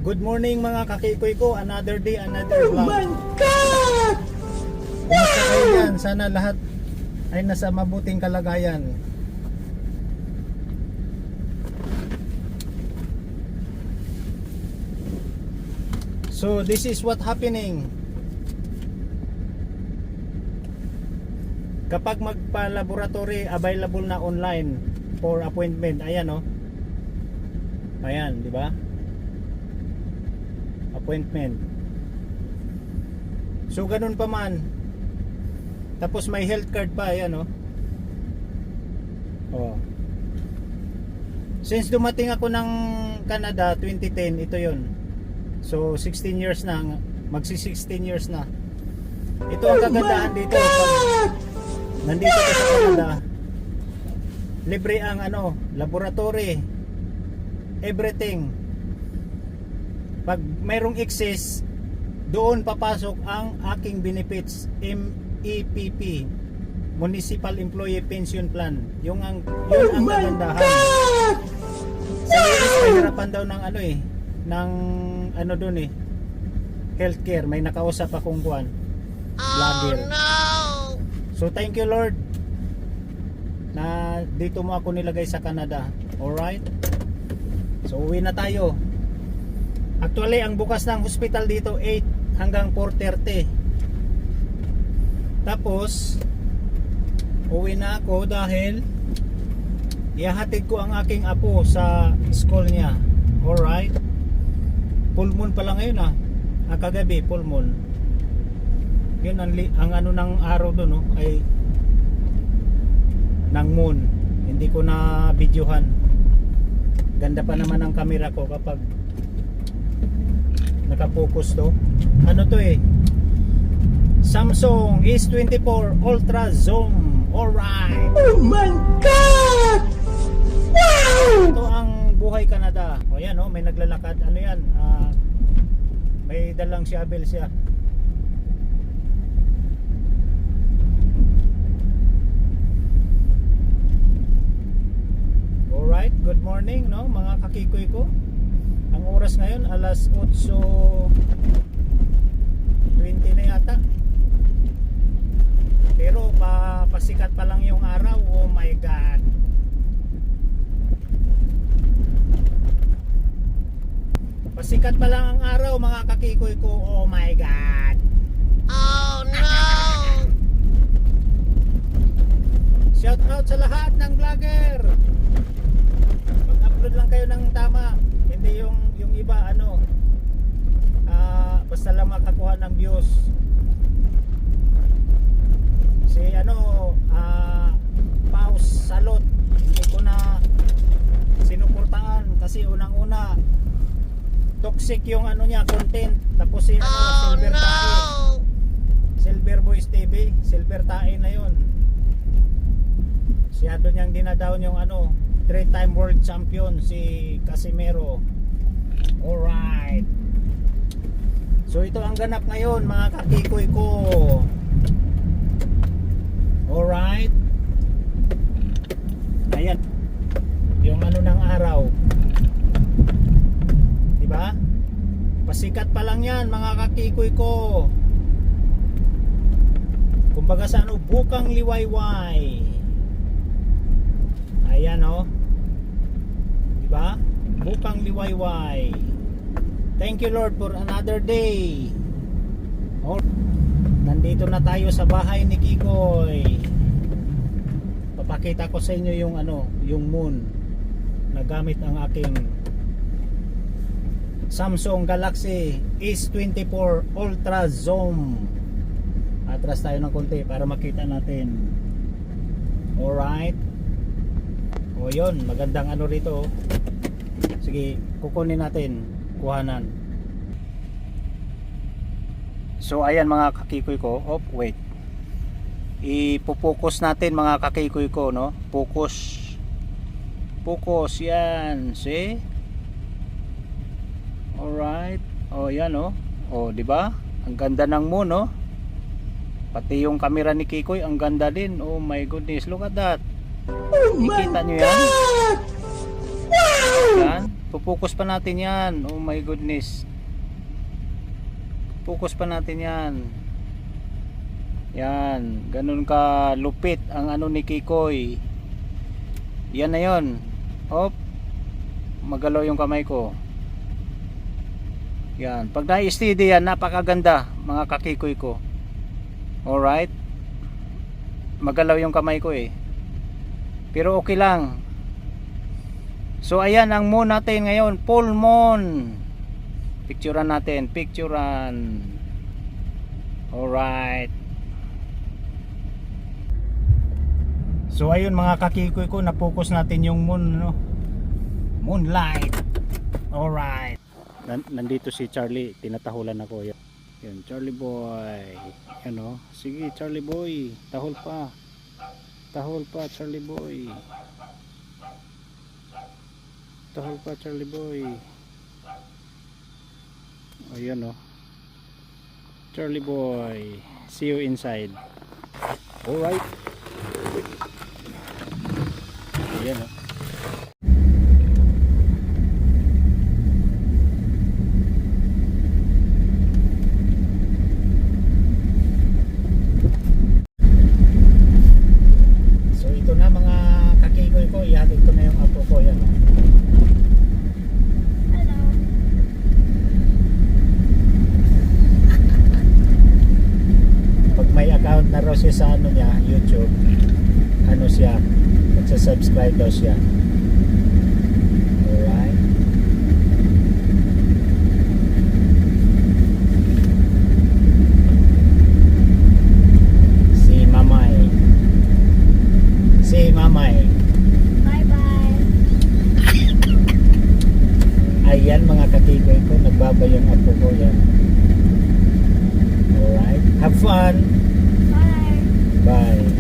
Good morning mga kakikoy ko. Another day, another vlog. Oh my God! Kumusta kayo dyan? Sana lahat ay nasa mabuting kalagayan. So this is what happening. Kapag magpa-laboratory, available na online for appointment. Ayan oh. Ayan, di ba? Appointment. So ganun pa man. Tapos may health card pa, ayan oh. Oh. Since dumating ako ng Canada 2010, ito 'yon. So 16 years na, magsi-16 years na. Ito ang kagandahan dito pag nandito ka sa Canada. Libre ang ano, laboratory. Everything. Pag mayroong excess, doon papasok ang aking benefits, MEPP, Municipal Employee Pension Plan. Yun ang kagandahan. Sa US may harapan daw ng ano eh, ng ano doon eh, healthcare. May nakausap akong kuwan, vlogger. So thank you Lord na dito mo ako nilagay sa Canada. Alright, so uwi na tayo. Actually ang bukas ng hospital dito 8 hanggang 4:30. Tapos uwi na ako dahil ihahatid ko ang aking apo sa school niya. Alright, full moon pa lang ngayon kagabi full moon. Yun ang ano ng araw doon no, ay ng moon. Hindi ko na videohan. Ganda pa naman ang camera ko kapag nakapokus to. Ano to eh, Samsung S24 Ultra Zoom. Alright. Oh my God! Wow! Ito ang buhay Canada. O yan oh, may naglalakad. Ano yan? May dalang si Abel siya. Alright, good morning no mga kakikoy ko. Ang oras ngayon alas 8:20 na yata. Pero pasikat pa lang yung araw. Oh my God. Pasikat pa lang ang araw mga kakikoy ko. Oh my God. Oh no! Shout out sa lahat ng vlogger. Mag-upload lang kayo ng tama. Hindi yung iba ano, basta lang makakuha ng views. Si ano, Paus Salot, hindi ko na sinuportaan kasi unang-una toxic yung ano niya, content. Tapos si ano, Silver Tae, Silver Boys TV, Silver Tae na yun. Siyado niyang dinadown yung ano, 3-time world champion si Casimero. Alright, so ito ang ganap ngayon mga kakikoy ko. Alright, ayan yung ano ng araw, diba? Pasikat pa lang yan mga kakikoy ko. Kumbaga sa ano, bukang liwayway. Ayan o, diba? Bukang liwayway. Thank you Lord for another day. Nandito na tayo sa bahay ni Kikoy. Papakita ko sa inyo yung ano, yung moon na gamit ang aking Samsung Galaxy S24 Ultra Zoom. Atras tayo ng konti para makita natin. Alright. O yun, magandang ano rito. Sige, kukunin natin, kuhanan. So ayan mga kakikoy ko. Oh, wait. Ipo-focus natin mga kakikoy ko, no? Focus. Focus yan, see? Alright. Oh, yan oh. Oh, di ba? Ang ganda ng moon, no? Pati yung camera ni Kikoy, ang ganda din. Oh my goodness, look at that. Oh my Nakikita nyo yan? God! Wow! Yan. Pupokus pa natin yan. Oh my goodness. Focus pa natin yan. Yan. Ganun ka lupit ang ano ni Kikoy. Yan na yun. Hop. Magalaw yung kamay ko. Yan. Pag na-steady yan, napakaganda mga kakikoy ko. Alright. Magalaw yung kamay ko eh. Pero okay lang. So ayan ang moon natin ngayon, full moon. Picturean natin, picturean. Alright. So ayun mga kakikoy ko, na-focus natin yung moon, no? Moonlight. Alright. Nandito si Charlie, tinatahulan ako. Yun, Charlie boy. Yan o. Sige, Charlie boy. Tahol pa. Tahol pa, Charlie boy. Tahol pa, Charlie boy. Ayan o. Charlie boy. See you inside. Alright. Ayan o. So ito na mga kakikoy ko. Ihatid ko na yung apo ko. Ayan o. May account na raw siya sa ano niya, YouTube. Ano siya? Magsa-subscribe daw siya. Alright. Si Mamay. Si Mamay. Bye-bye. Ayan mga katigoy ko, nagbaba yung apo ko yan. Alright. Have fun. Bye. Bye.